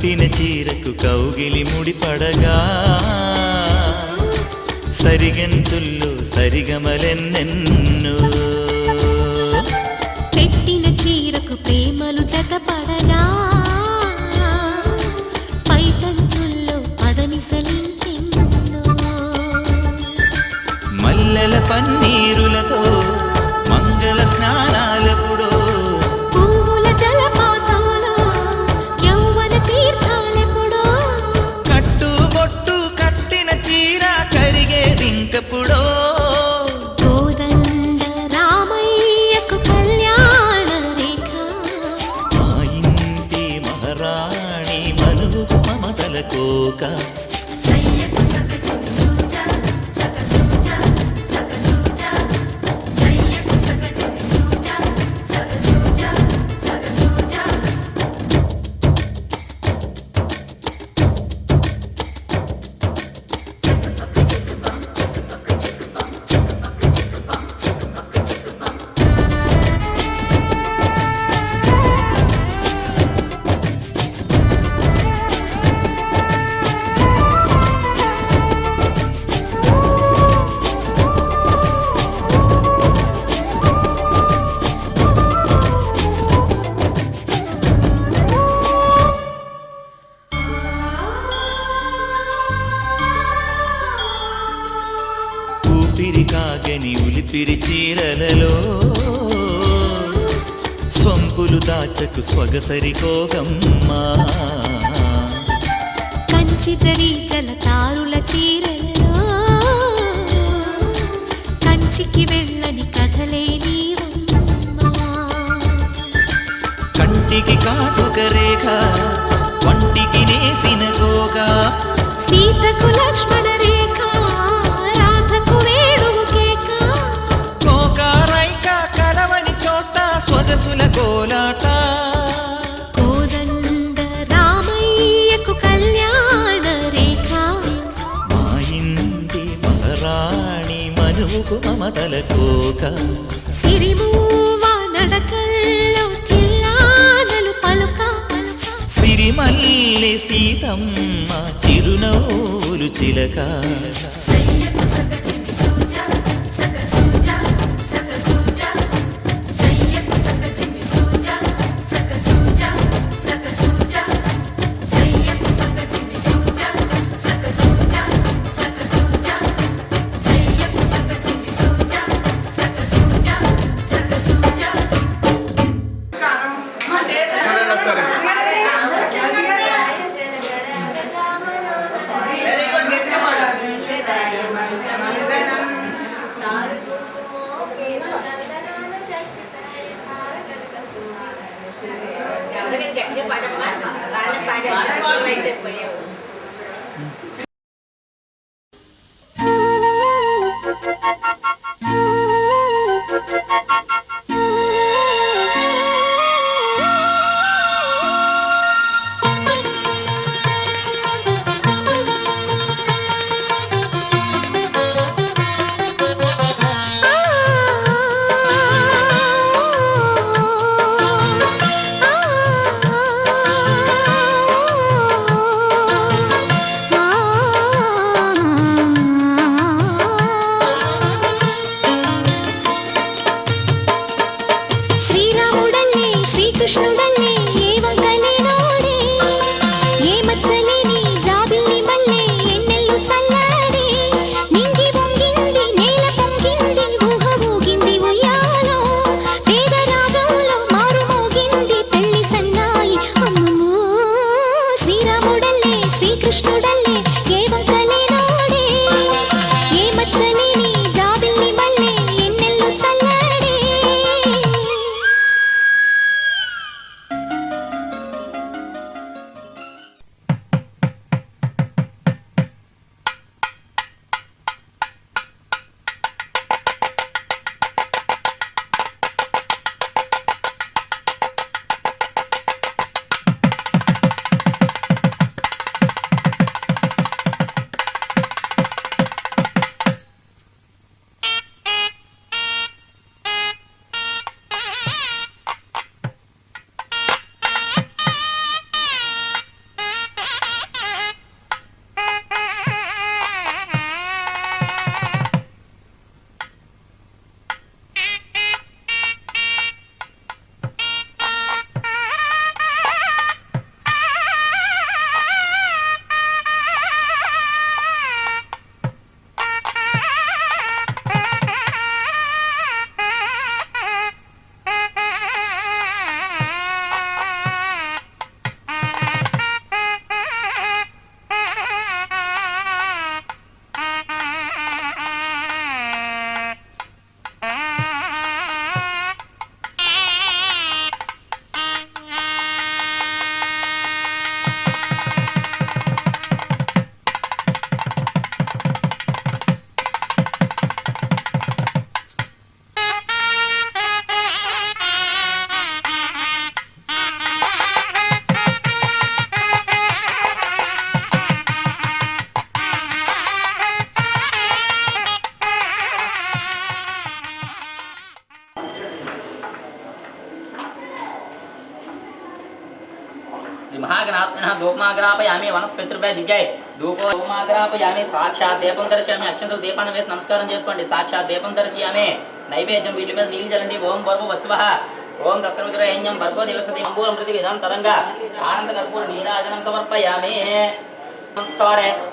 కట్టిన చీరకు కౌగిలి ముడిపడగా సరిగంతుల్లో సరిగమలెన్నెన్నో పెట్టిన చీరకు ప్రేమలు జతపడగా పైటంచుల్లో పదనిసలింకెన్నో మల్లెల పన్నీరులతో మంగళ స్నానాలెప్పుడో పువ్వుల జలపాతంలో యౌవన తీర్థాలెప్పుడో కట్టుబొట్టు కట్టిన చీర కరిగేదింకెప్పుడో కోదండ రామయ్యకు కళ్యాణ రేఖ మా ఇంటి మహారాణి మనువు మమతల కోక ఊపిరి కాగని ఉలిపిరి చీరలలో సొంపులు దాచకు స్వగసరి కోగమ్మా కంచి జరి జలతారుల చీరలలో కంచికి వెళ్ళని కథలే నీవమ్మా కంటికి కాటుక రేఖ వంటికి నేసిన గోగా సీతకు లక్ష్మణ రేఖ రాధకు వేణువు కేక కోకారైక కలవని చోట స్వగసుల కోలాట కోదండ రామయ్యకు కళ్యాణ రేఖ మా ఇంటి మహారాణి మనువుకు మమతల కోక సిరిమూవ నడకల్లో తిల్లానలు పలుక సిరిమల్లె సీతమ్మ చిరునవ్వులు చిలక Very good. ధూపమాగ్రాపయామి వనస్పతిర్భయ దివ్యాయ్ ధూపమాగ్రాపయామి సాక్షాత్ దీపం దర్శయామి అక్షంతలు దీపాన్ని వేసి నమస్కారం చేసుకోండి సాక్షాత్ దీపం దర్శయామి నైవేద్యం వీటి మీద నీళ్ళు చల్లండి ఓం భర్గో వస్వః ఓం దస్త్రవిద్రహేణ్యం భర్గో దేవసతి అంబూలం ప్రతి విధం తదంగా ఆనంద కర్పూర నీరాజనం సమర్పయామి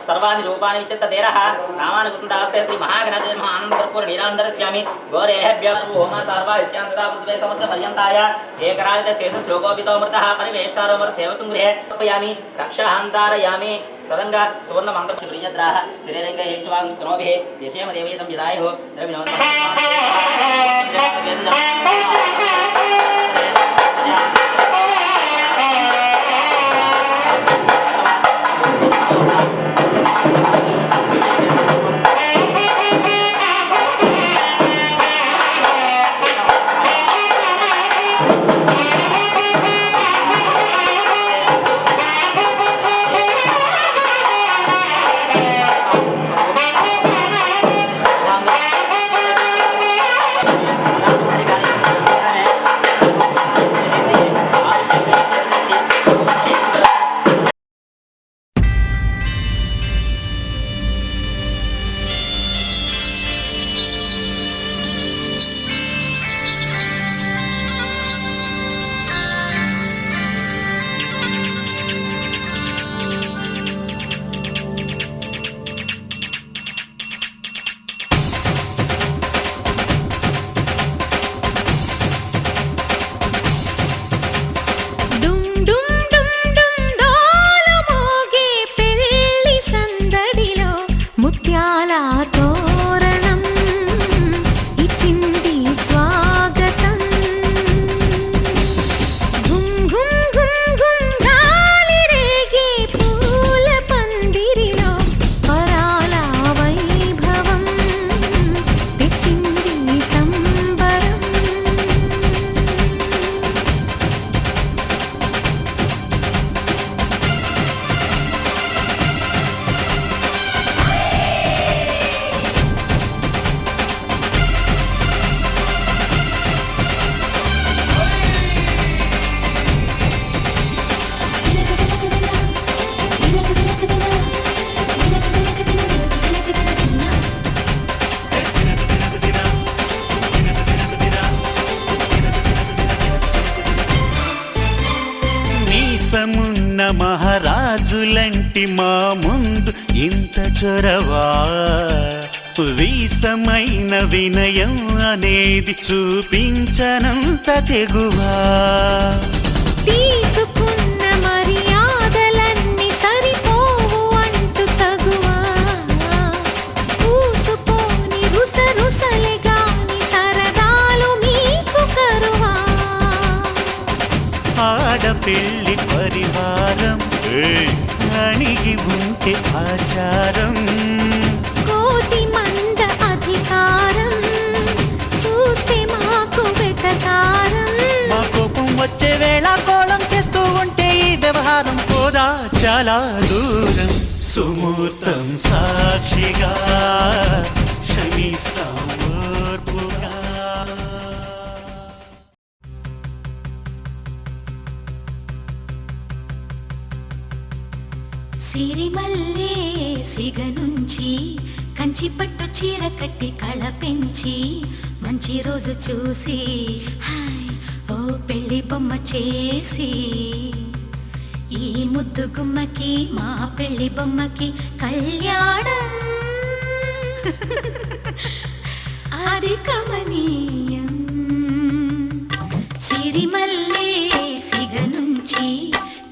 सर्वाणि रूपाणि विचित्य तेरः नामानि कुन्दास्ते श्री महागणपति नमः आनंद कर्पूर नीरांदरप्यामि गौरेभ्यः ओम सर्वा इस्यांतदा पृथ्वी समर्थ पर्यन्ताय एकराजित शेष श्लोकोपितोमृतः परिवेष्टारोमर सेवसुंगृहे समर्पयामि रक्षाहान्तारयामि तदंगा सुवर्ण मंत्र प्रियद्राः श्रीरंग हेष्टवां करोभिः यशेम देवयतं यदायुः द्रविणो మహారాజులంటి మా ముందు ఇంత చొరవా వీసమైన వినయం అనేది చూపించనంత తెగువా తీసుకున్న మర్యాదలన్నీ సరిపోవు అంటూ తగువా పూసుకొని రుసరుసలే గాని సరదాలు మీకు కరువా ఆడపిల్లి పరివారం అణిగి ఉంటే ఆచారం కోటి మంద అధికారం చూస్తే మాకు వెటకారం మా కోపం వచ్చే వేళ కోళం చేస్తూ ఉంటే ఈ వ్యవహారం పోదా చాలా దూరం సుమూర్తం సాక్షిగా క్షమిస్తాం ఓర్పుగా సిరిమల్లే సిగ నుంచి కంచి పట్టు చీర కట్టి కళ పెంచి మంచి రోజు చూసి హాయ్ ఓ పెళ్లి బొమ్మ చేసి ఈ ముద్దు గుమ్మకి మా పెళ్లి బొమ్మకి కళ్యాణం అది కమనీయం సిరిమల్లే సిగ నుంచి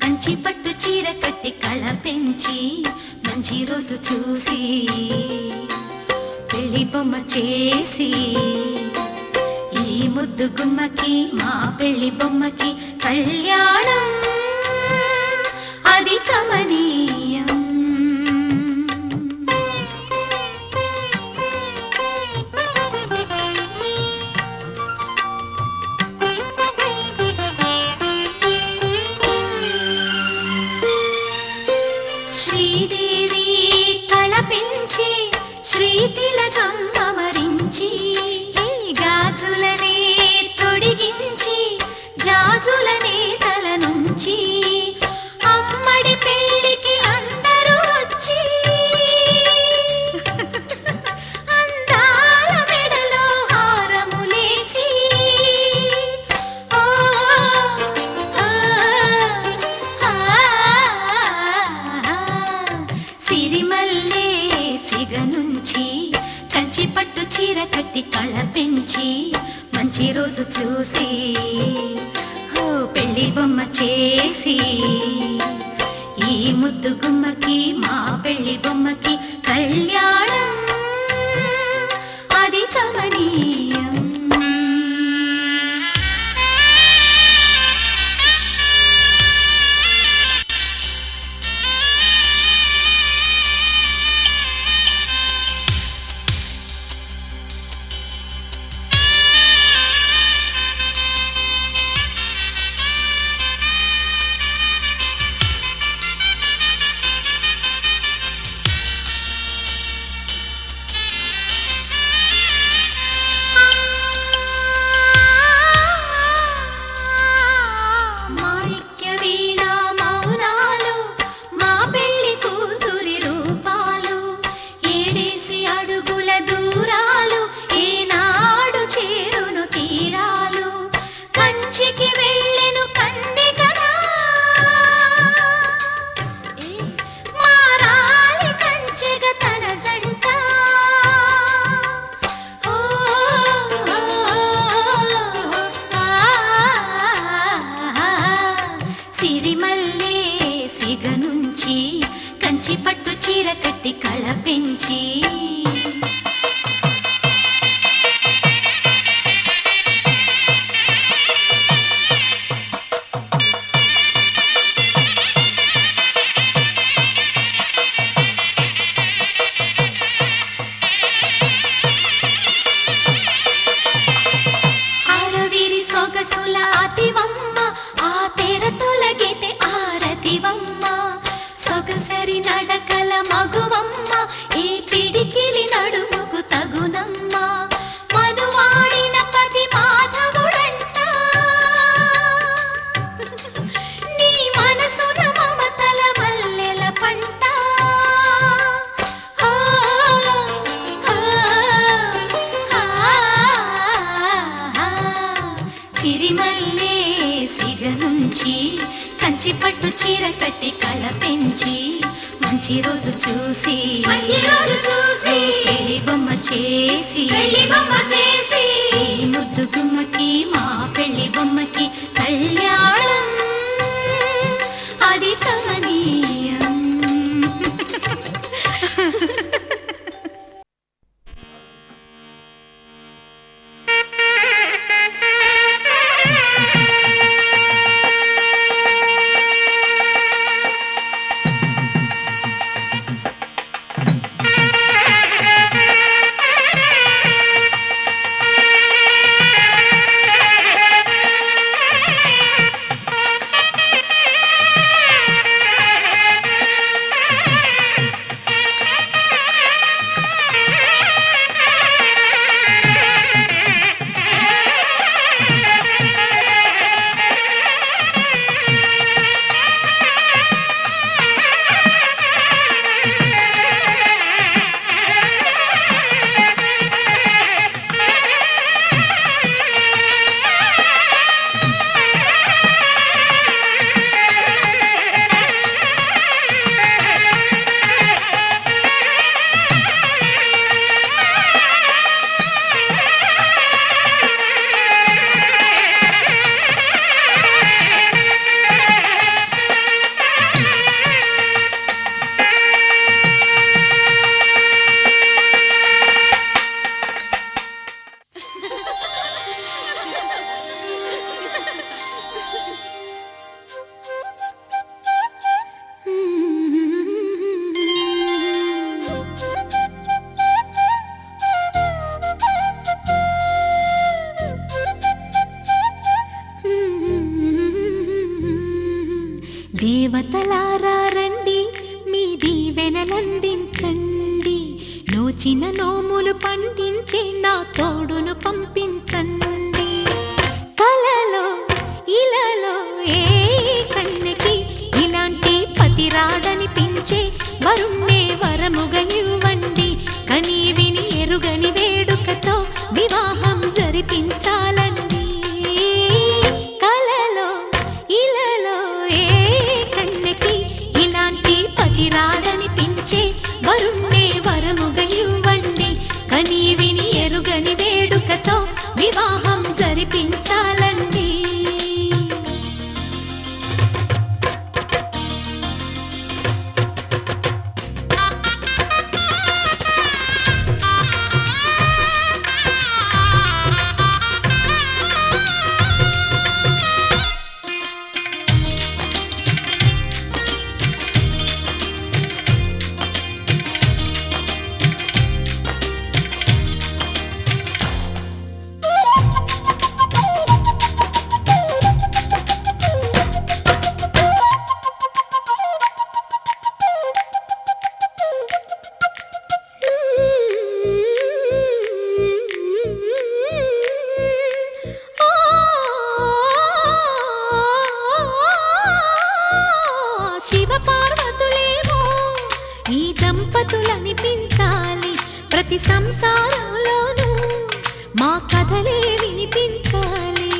కంచి పట్టు చీర కట్టి కళ పెంచి మంచి రోజు చూసి పెళ్లి బొమ్మ చేసి ఈ ముద్దు గుమ్మకి మా పెళ్లి బొమ్మకి కళ్యాణం అది కమనీయం శ్రీదేవి కళపించి శ్రీతిలకం అమరించి గాజులనే తొడిగించి జాజులనే తల నుంచి అమ్మడి నుంచి కంచి పట్టు చీర కట్టి కళ పెంచి మంచి రోజు చూసి పెళ్లి బొమ్మ చేసి ఈ ముద్దు గుమ్మకి మా పెళ్లి బొమ్మకి కళ్యాణం అది కమనీయం. కంచి పట్టు చీర కట్టి కళ పెంచి ఆరవిరి సొగసుల అతివమ్మ ఆ తెర తొలగితే ఆరతివమ్మ సొగసరి నడకల మగువమ్మ ఈ పిడికిలి నడుముకు తగునమ్మ మనువాడిన పతి మాధవుడంట నీ మనసున మమతల మల్లెల పంట తిరిమల్లే సిగ నుంచి కంచి పట్టు చీర కట్టి కళ పెంచి మంచి రోజు చూసి పెళ్లి బొమ్మ చేసి ముద్దు గుమ్మకి మా పెళ్లి బొమ్మకి కళ్యాణం అది కమనీయం. దేవతలారా రండి మీ దీవెనలందించండి నోచిన నోములు పండించే నా తోడును పంపించండి కలలో ఇలలో ఏ కన్నెకి ఇలాంటి పతి రాడనిపించే వరుణ్ణే వరముగా ఇవ్వండి కని విని ఎరుగని వేడుకతో వివాహం జరిపించాలండి కలలో ఇలలో ఏ కన్నెకి ఇలాంటి పతి రాడనిపించే వరుణ్ణే వరముగా ఇవ్వండి కనిపించాలి ప్రతి సంసారంలోనూ మా కథలే వినిపించాలి.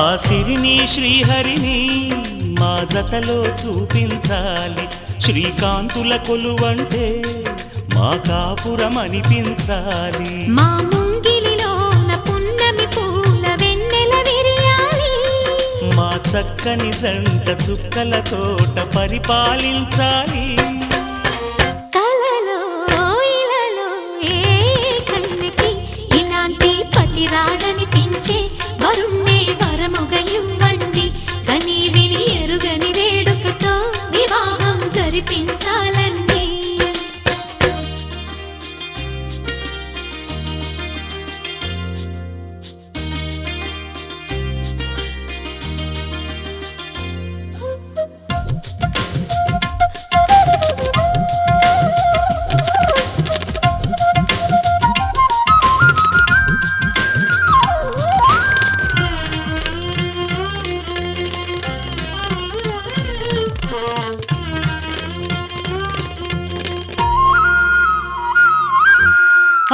ఆ సిరిని శ్రీహరిని మా జతలో చూపించాలి. శ్రీకాంతుల కొలువంటే మా కాపురం అనిపించాలి. మా ముంగిలిలోన పున్నమి పూల వెన్నెల విరియాలి. మా చక్కని జంట చుక్కల తోట పరిపాలించాలి. కలలో ఇలలో ఏ కన్యకి ఇలాంటి పతి రాడనిపించే వరుణ్ణే వరముగా ఇవ్వండి. కని విని ఎరుగని వేడుకతో వివాహం జరిపించాలండి.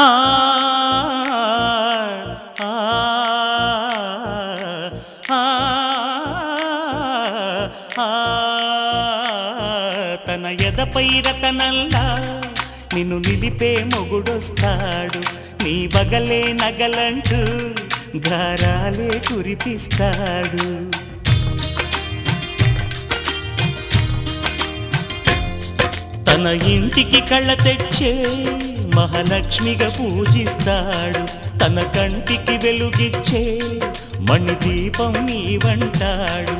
ఆ ఆ ఆ తన ఎదపై రతనల్లా నిన్ను నిలిపే మొగుడొస్తాడు. నీ బగలే నగలంటూ గారాలే కురిపిస్తాడు. తన ఇంటికి కళ్ళ తెచ్చే మహాలక్ష్మిగా పూజిస్తాడు. తన కంటికి వెలుగిచ్చే మణిదీపం నీవంటాడు.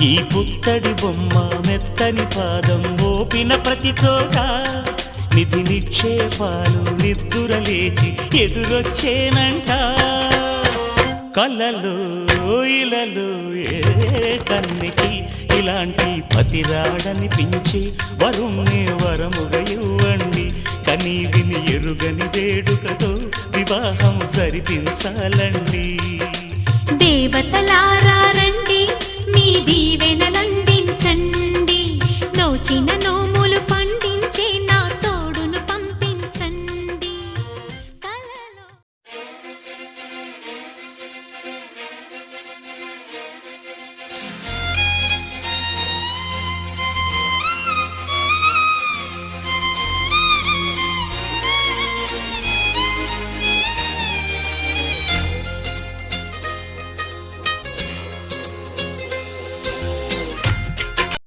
ఈ పుత్తడి బొమ్మ మెత్తని పాదం మోపిన ప్రతి చోట నిధి నిక్షేపాలు నిద్దురలేచి ఎదురొచ్చేనంట. కలలో ఇలలో ఏ కన్నికి ఇలాంటి పతి రాడనిపించి వరుణ్ణి వరముగా ఇవ్వండి. కని విని ఎరుగని వేడుకతో వివాహం జరిపించాలండి. దేవతలారా రండి, మీ దీవెనలండి.